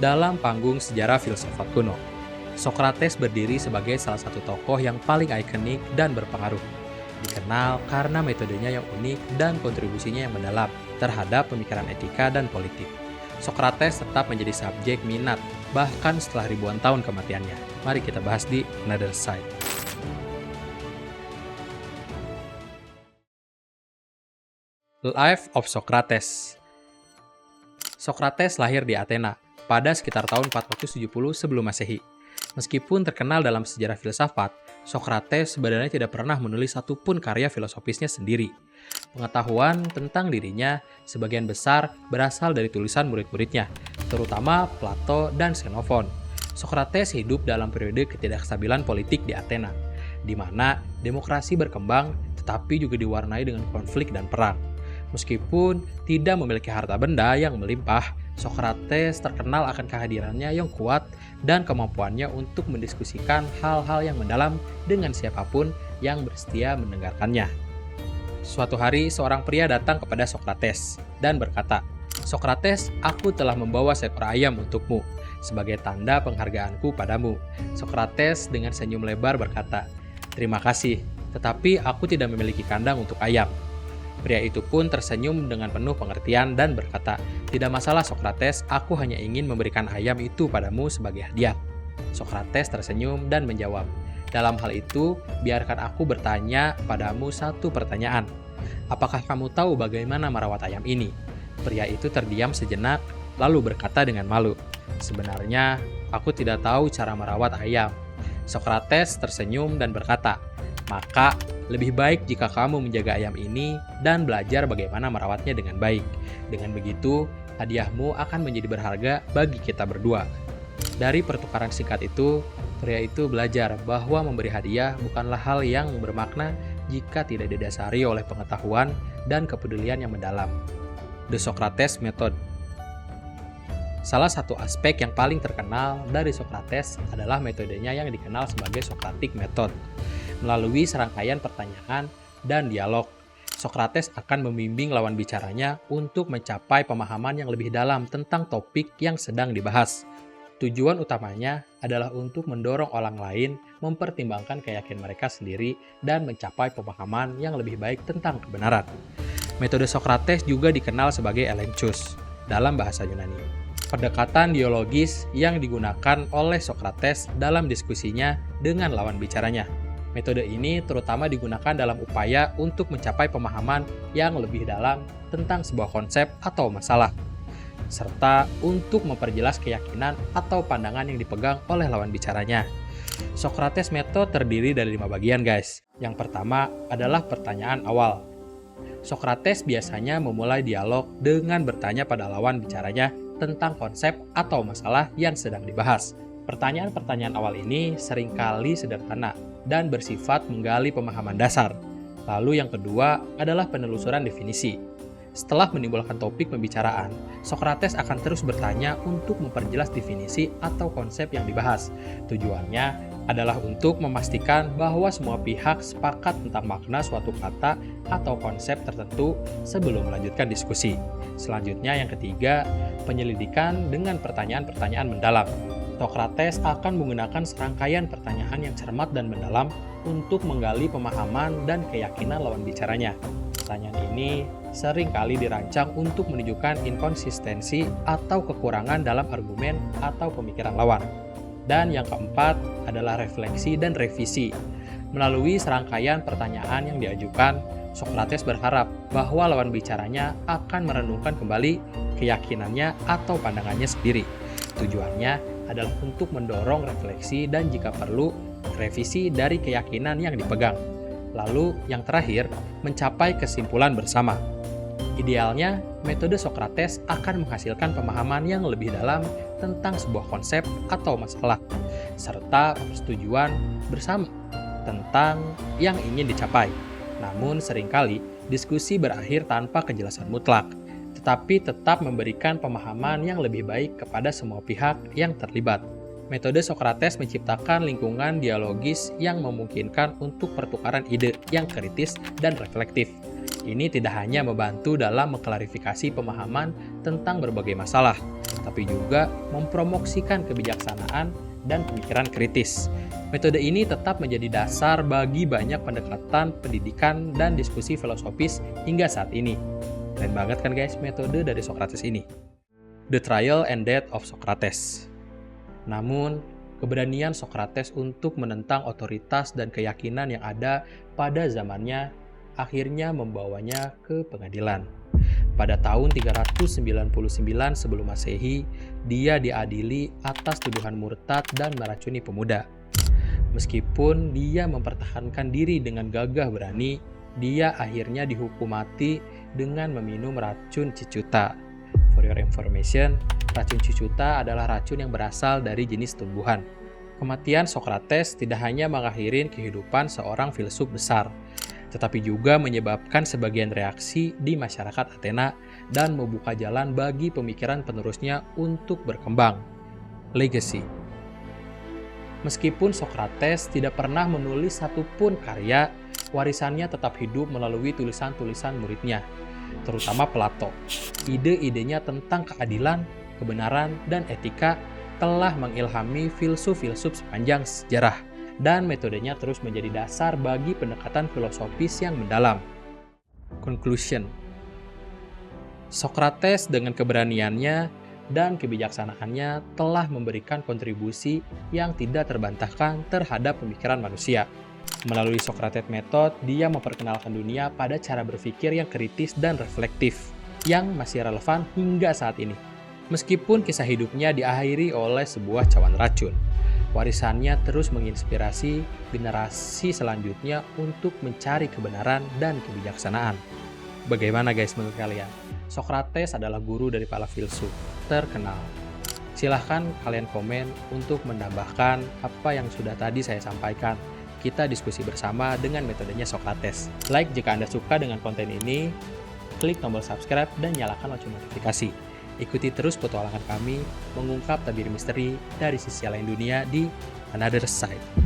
dalam panggung sejarah filsafat kuno. Sokrates berdiri sebagai salah satu tokoh yang paling ikonik dan berpengaruh. Dikenal karena metodenya yang unik dan kontribusinya yang mendalam terhadap pemikiran etika dan politik. Sokrates tetap menjadi subjek minat bahkan setelah ribuan tahun kematiannya. Mari kita bahas di Another Side. Life of Socrates. Sokrates lahir di Athena pada sekitar tahun 470 sebelum Masehi. Meskipun terkenal dalam sejarah filsafat, Sokrates sebenarnya tidak pernah menulis satupun karya filosofisnya sendiri. Pengetahuan tentang dirinya sebagian besar berasal dari tulisan murid-muridnya, terutama Plato dan Xenophon. Sokrates hidup dalam periode ketidakstabilan politik di Athena, di mana demokrasi berkembang tetapi juga diwarnai dengan konflik dan perang. Meskipun tidak memiliki harta benda yang melimpah, Sokrates terkenal akan kehadirannya yang kuat dan kemampuannya untuk mendiskusikan hal-hal yang mendalam dengan siapapun yang bersedia mendengarkannya. Suatu hari, seorang pria datang kepada Sokrates dan berkata, "Sokrates, aku telah membawa seekor ayam untukmu sebagai tanda penghargaanku padamu." Sokrates dengan senyum lebar berkata, "Terima kasih, tetapi aku tidak memiliki kandang untuk ayam." Pria itu pun tersenyum dengan penuh pengertian dan berkata, "Tidak masalah Sokrates, aku hanya ingin memberikan ayam itu padamu sebagai hadiah." Sokrates tersenyum dan menjawab, "Dalam hal itu, biarkan aku bertanya padamu satu pertanyaan. Apakah kamu tahu bagaimana merawat ayam ini?" Pria itu terdiam sejenak, lalu berkata dengan malu, "Sebenarnya, aku tidak tahu cara merawat ayam." Sokrates tersenyum dan berkata, "Maka, lebih baik jika kamu menjaga ayam ini dan belajar bagaimana merawatnya dengan baik. Dengan begitu, hadiahmu akan menjadi berharga bagi kita berdua." Dari pertukaran singkat itu, pria itu belajar bahwa memberi hadiah bukanlah hal yang bermakna jika tidak didasari oleh pengetahuan dan kepedulian yang mendalam. The Socrates Method. Salah satu aspek yang paling terkenal dari Sokrates adalah metodenya yang dikenal sebagai Socratic Method. Melalui serangkaian pertanyaan dan dialog, Sokrates akan membimbing lawan bicaranya untuk mencapai pemahaman yang lebih dalam tentang topik yang sedang dibahas. Tujuan utamanya adalah untuk mendorong orang lain mempertimbangkan keyakinan mereka sendiri dan mencapai pemahaman yang lebih baik tentang kebenaran. Metode Sokrates juga dikenal sebagai elenchus dalam bahasa Yunani. Pendekatan dialogis yang digunakan oleh Sokrates dalam diskusinya dengan lawan bicaranya. Metode ini terutama digunakan dalam upaya untuk mencapai pemahaman yang lebih dalam tentang sebuah konsep atau masalah, serta untuk memperjelas keyakinan atau pandangan yang dipegang oleh lawan bicaranya. Sokrates Method terdiri dari 5 bagian, guys. Yang pertama adalah pertanyaan awal. Sokrates biasanya memulai dialog dengan bertanya pada lawan bicaranya tentang konsep atau masalah yang sedang dibahas. Pertanyaan-pertanyaan awal ini seringkali sederhana dan bersifat menggali pemahaman dasar. Lalu yang kedua adalah penelusuran definisi. Setelah menimbulkan topik pembicaraan, Sokrates akan terus bertanya untuk memperjelas definisi atau konsep yang dibahas. Tujuannya adalah untuk memastikan bahwa semua pihak sepakat tentang makna suatu kata atau konsep tertentu sebelum melanjutkan diskusi. Selanjutnya yang ketiga, penyelidikan dengan pertanyaan-pertanyaan mendalam. Sokrates akan menggunakan serangkaian pertanyaan yang cermat dan mendalam untuk menggali pemahaman dan keyakinan lawan bicaranya. Pertanyaan ini sering kali dirancang untuk menunjukkan inkonsistensi atau kekurangan dalam argumen atau pemikiran lawan. Dan yang keempat adalah refleksi dan revisi. Melalui serangkaian pertanyaan yang diajukan, Sokrates berharap bahwa lawan bicaranya akan merenungkan kembali keyakinannya atau pandangannya sendiri. Tujuannya adalah untuk mendorong refleksi dan jika perlu, revisi dari keyakinan yang dipegang. Lalu yang terakhir, mencapai kesimpulan bersama. Idealnya, metode Sokrates akan menghasilkan pemahaman yang lebih dalam tentang sebuah konsep atau masalah, serta persetujuan bersama tentang yang ingin dicapai. Namun seringkali, diskusi berakhir tanpa kejelasan mutlak, tetapi tetap memberikan pemahaman yang lebih baik kepada semua pihak yang terlibat. Metode Sokrates menciptakan lingkungan dialogis yang memungkinkan untuk pertukaran ide yang kritis dan reflektif. Ini tidak hanya membantu dalam mengklarifikasi pemahaman tentang berbagai masalah, tetapi juga mempromosikan kebijaksanaan dan pemikiran kritis. Metode ini tetap menjadi dasar bagi banyak pendekatan pendidikan dan diskusi filosofis hingga saat ini. Keren banget kan guys metode dari Socrates ini. The Trial and Death of Socrates. Namun, keberanian Socrates untuk menentang otoritas dan keyakinan yang ada pada zamannya akhirnya membawanya ke pengadilan. Pada tahun 399 sebelum Masehi, dia diadili atas tuduhan murtad dan meracuni pemuda. Meskipun dia mempertahankan diri dengan gagah berani, dia akhirnya dihukum mati dengan meminum racun cicuta. For your information, racun cicuta adalah racun yang berasal dari jenis tumbuhan. Kematian Socrates tidak hanya mengakhiri kehidupan seorang filsuf besar, tetapi juga menyebabkan sebagian reaksi di masyarakat Athena dan membuka jalan bagi pemikiran penerusnya untuk berkembang. Legacy. Meskipun Socrates tidak pernah menulis satupun karya, warisannya tetap hidup melalui tulisan-tulisan muridnya, terutama Plato. Ide-idenya tentang keadilan, kebenaran, dan etika telah mengilhami filsuf-filsuf sepanjang sejarah, dan metodenya terus menjadi dasar bagi pendekatan filosofis yang mendalam. Conclusion. Socrates dengan keberaniannya dan kebijaksanaannya telah memberikan kontribusi yang tidak terbantahkan terhadap pemikiran manusia. Melalui Socrates Method, dia memperkenalkan dunia pada cara berpikir yang kritis dan reflektif, yang masih relevan hingga saat ini. Meskipun kisah hidupnya diakhiri oleh sebuah cawan racun, warisannya terus menginspirasi generasi selanjutnya untuk mencari kebenaran dan kebijaksanaan. Bagaimana guys menurut kalian? Socrates adalah guru dari para filsuf terkenal. Silahkan kalian komen untuk menambahkan apa yang sudah tadi saya sampaikan. Kita diskusi bersama dengan metodenya Socrates. Like jika Anda suka dengan konten ini, klik tombol subscribe dan nyalakan lonceng notifikasi. Ikuti terus petualangan kami mengungkap tabir misteri dari sisi lain dunia di Another Side.